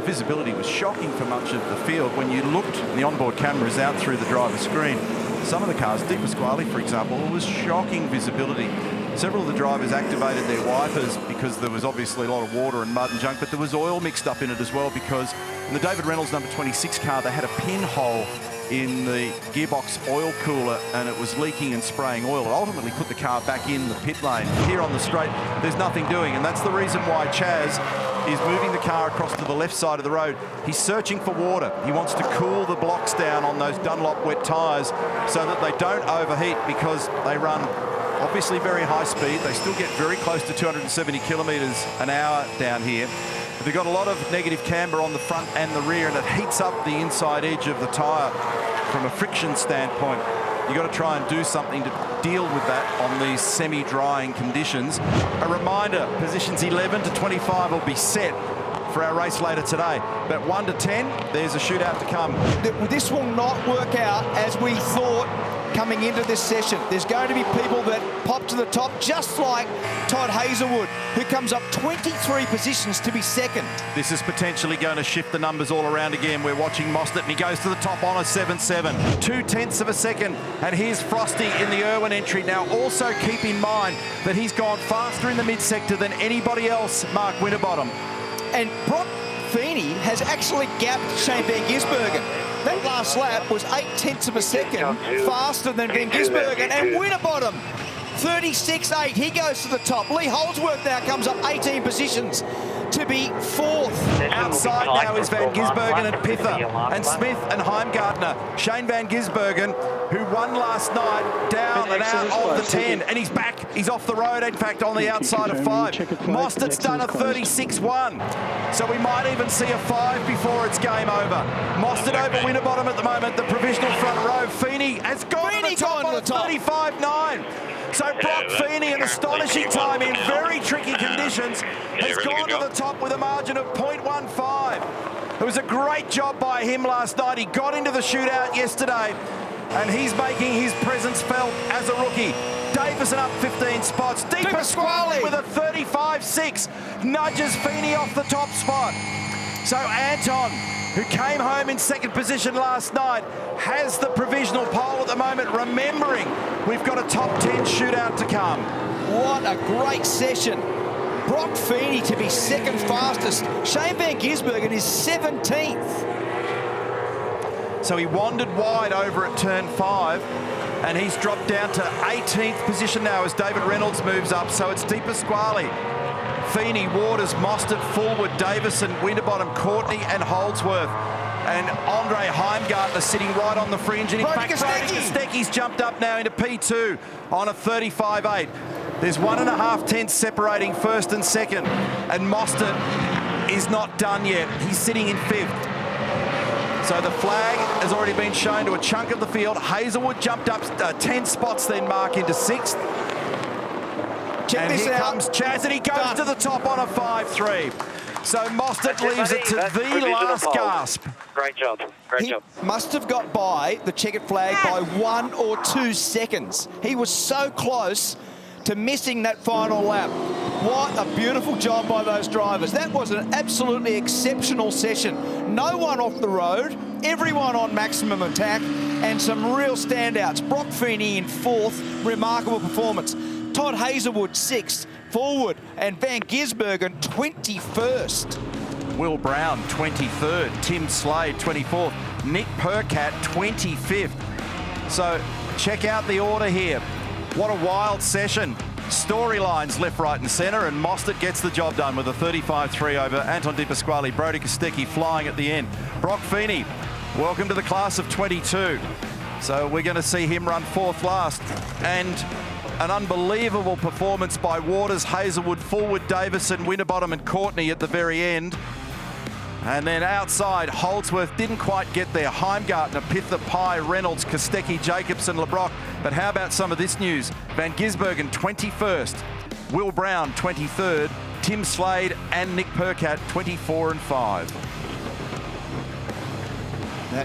visibility was shocking for much of the field. When you looked, the onboard cameras out through the driver's screen, some of the cars, Di Pasquale, for example, it was shocking visibility. Several of the drivers activated their wipers because there was obviously a lot of water and mud and junk, but there was oil mixed up in it as well, because in the David Reynolds number 26 car, they had a pinhole in the gearbox oil cooler and it was leaking and spraying oil. It ultimately put the car back in the pit lane. Here on the straight, there's nothing doing, and that's the reason why Chaz is moving the car across to the left side of the road. He's searching for water. He wants to cool the blocks down on those Dunlop wet tyres so that they don't overheat, because they run obviously very high speed. They still get very close to 270 kilometres an hour down here. They've got a lot of negative camber on the front and the rear, and it heats up the inside edge of the tyre from a friction standpoint. You've got to try and do something to deal with that on these semi-drying conditions. A reminder, positions 11 to 25 will be set for our race later today. But 1 to 10, there's a shootout to come. This will not work out as we thought coming into this session. There's going to be people that pop to the top, just like Todd Hazelwood, who comes up 23 positions to be second. This is potentially going to shift the numbers all around again. We're watching Mostert, and he goes to the top on a 7.7. 0.2 of a second. And here's Frosty in the Irwin entry. Now, also keep in mind that he's gone faster in the mid-sector than anybody else, Mark Winterbottom. And Brock Feeney has actually gapped Shane Van Gisbergen. That last lap was 0.8 of a second faster than Van Gisbergen, and Winterbottom 36.8. He goes to the top. Lee Holdsworth now comes up 18 positions to be fourth. Outside now is Van Gisbergen and Pither and Smith and Heimgartner. Shane Van Gisbergen, who won last night, down and out of the 10, and he's back. He's off the road, in fact, on the outside of 5. Mostert's done a 36.1, so we might even see a 5 before it's game over. Mostert over Winterbottom at the moment, the provisional front row. Feeney has gone to the top on a 35.9. So Brock Feeney, an astonishing time in very tricky conditions, has gone to the top with a margin of 0.15. It was a great job by him last night. He got into the shootout yesterday, and he's making his presence felt as a rookie. Davison up 15 spots. Di Pasquale with a 35.6 nudges Feeney off the top spot. So Anton, who came home in second position last night, has the provisional pole at the moment, remembering we've got a top 10 shootout to come. What a great session. Brock Feeney to be second fastest. Shane Van Gisbergen is 17th. So he wandered wide over at turn 5, and he's dropped down to 18th position now as David Reynolds moves up. So it's Di Pasquale, Feeney, Waters, Mostert, Fullwood, Davison, Winterbottom, Courtney and Holdsworth. And Andre Heimgartner sitting right on the fringe. And in fact, Kostecki's jumped up now into P2 on a 35.8. There's 1.5 tenths separating first and second. And Mostert is not done yet. He's sitting in 5th. So the flag has already been shown to a chunk of the field. Hazelwood jumped up 10 spots then, Mark, into 6th. Check this out. Here comes Chaz, and he goes to the top on a 5.3. So Mostert leaves it to the last gasp. Great job. Great job. Must have got by the checkered flag by 1 or 2 seconds. He was so close to missing that final lap. What a beautiful job by those drivers. That was an absolutely exceptional session. No one off the road, everyone on maximum attack, and some real standouts. Brock Feeney in 4th, remarkable performance. Todd Hazelwood 6th, Forward, and Van Gisbergen 21st. Will Brown 23rd, Tim Slade 24th, Nick Percat 25th. So check out the order here. What a wild session. Storylines left, right and centre, and Mostert gets the job done with a 35.3 over Anton Di Pasquale. Brody Kostecki flying at the end. Brock Feeney, welcome to the class of 22. So we're going to see him run 4th last. And an unbelievable performance by Waters, Hazelwood, Fullwood, Davison, Winterbottom and Courtney at the very end. And then outside, Holdsworth didn't quite get there. Heimgartner, Pither, Pye, Reynolds, Kostecki, Jacobson, LeBrock. But how about some of this news? Van Gisbergen 21st, Will Brown 23rd, Tim Slade and Nick Percat 24 and 5.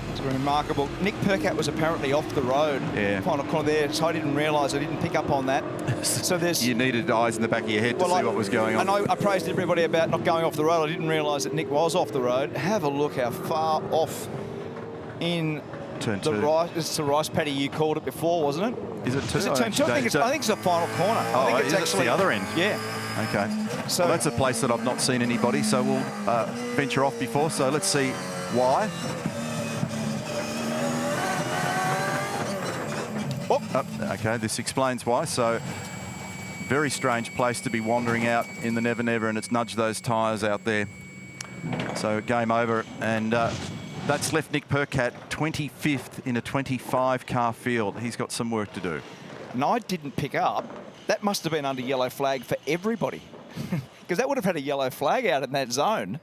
That's remarkable. Nick Percat was apparently off the road. Yeah. Final corner there, so I didn't realise. I didn't pick up on that. So there's... You needed eyes in the back of your head to see what was going on. I praised everybody about not going off the road. I didn't realise that Nick was off the road. Have a look how far off in turn the 2. rice. It's the rice paddy you called it before, wasn't it? Is it 2? Is it turn 2? I think it's the final corner. Oh, I think it's actually the other end. Yeah. Okay. So well, that's a place that I've not seen anybody, so we'll venture off before. So let's see why. Okay, this explains why. So very strange place to be wandering out in the Never Never, and it's nudged those tyres out there. So game over, and that's left Nick Percat 25th in a 25-car field. He's got some work to do. And I didn't pick up. That must have been under yellow flag for everybody, because that would have had a yellow flag out in that zone.